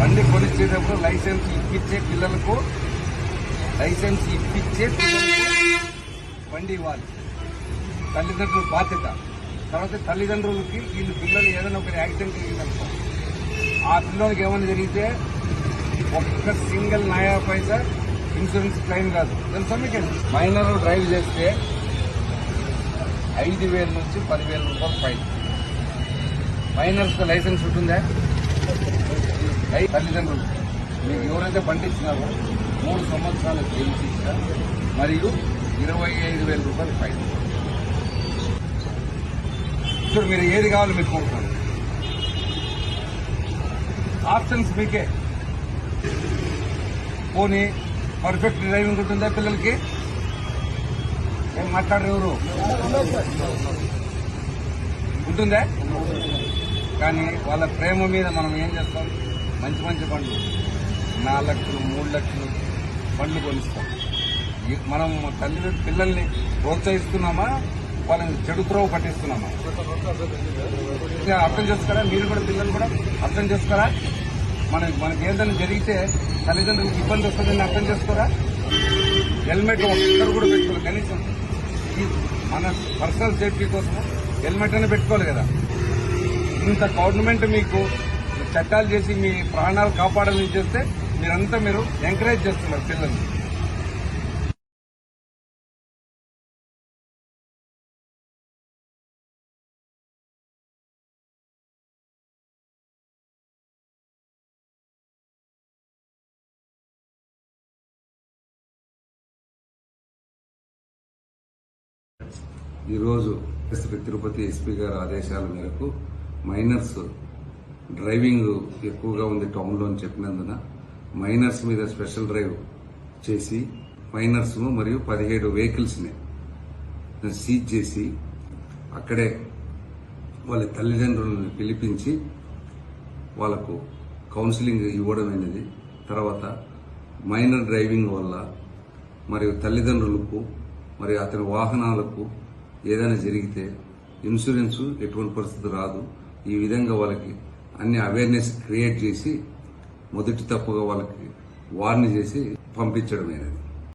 బండి కొనిచ్చేటప్పుడు లైసెన్స్ ఇప్పించే పిల్లలకు బండి ఇవ్వాలి. తల్లిదండ్రుల బాధ్యత. తర్వాత తల్లిదండ్రులకి వీళ్ళు పిల్లలు ఏదైనా ఒక యాక్సిడెంట్ జరిగిందనుకో, ఆ పిల్లలకి ఏమైనా జరిగితే ఒక్క సింగిల్ నయా పైసా ఇన్సూరెన్స్ క్లెయిమ్ కాదు. తెలుసా మీకు? మైనర్ డ్రైవ్ చేస్తే 5,000 నుంచి 10,000 రూపాయలు ఫైన్. మైనర్స్ లైసెన్స్ ఉంటుందా? తల్లిదండ్రులు మీకు ఎవరైతే బండి ఇచ్చినారో 3 సంవత్సరాల జైలు శిక్ష మరియు 25,000 రూపాయలు ఫైన్. ఇప్పుడు మీరు ఏది కావాలో మీరు కోరుకోండి. ఆప్షన్స్ మీకే. పోనీ పర్ఫెక్ట్ డ్రైవింగ్ ఉంటుందా పిల్లలకి? ఏం మాట్లాడరు ఎవరు? ఉంటుందా? కానీ వాళ్ళ ప్రేమ మీద మనం ఏం చేస్తాం? మంచి మంచి బండ్లు 4 లక్షలు 3 లక్షలు బండ్లు కొనిస్తాం. మనం పిల్లల్ని ప్రోత్సహిస్తున్నామా, వాళ్ళని చెడు త్రోవ పట్టిస్తున్నామా? అర్థం చేసుకోరా? మీరు కూడా పిల్లలు కూడా అర్థం చేసుకోరా? మనకి ఏదైనా జరిగితే తల్లిదండ్రులకు ఇబ్బంది వస్తుందని అర్థం చేసుకోరా? హెల్మెట్ ఒక్కరు కూడా పెట్టుకోవాలి. కనీసం మన పర్సనల్ సేఫ్టీ కోసం హెల్మెట్ అని పెట్టుకోవాలి కదా. ఇంత గవర్నమెంట్ మీకు చట్టాలు చేసి మీ ప్రాణాలు కాపాడాలని చేస్తే మీరంతా మీరు ఎంకరేజ్ చేస్తున్నారు పిల్లల్ని. ఈరోజు తిరుపతి ఎస్పీ గారి ఆదేశాల మేరకు మైనర్స్ డ్రైవింగ్ ఎక్కువగా ఉంది టౌన్లో అని చెప్పినందున మైనర్స్ మీద స్పెషల్ డ్రైవ్ చేసి మైనర్స్ మరియు 17 వెహికల్స్ ని సీజ్ చేసి అక్కడే వాళ్ళ తల్లిదండ్రులను పిలిపించి వాళ్లకు కౌన్సిలింగ్ ఇవ్వడం అనేది. తర్వాత మైనర్ డ్రైవింగ్ వల్ల మరియు తల్లిదండ్రులకు మరియు అతని వాహనాలకు ఏదైనా జరిగితే ఇన్సూరెన్స్ ఎటువంటి పరిస్థితి రాదు. ఈ విధంగా వాళ్ళకి అన్ని అవేర్నెస్ క్రియేట్ చేసి మొదటి తప్పుగా వాళ్ళకి వార్న్ చేసి పంపించడమైనది.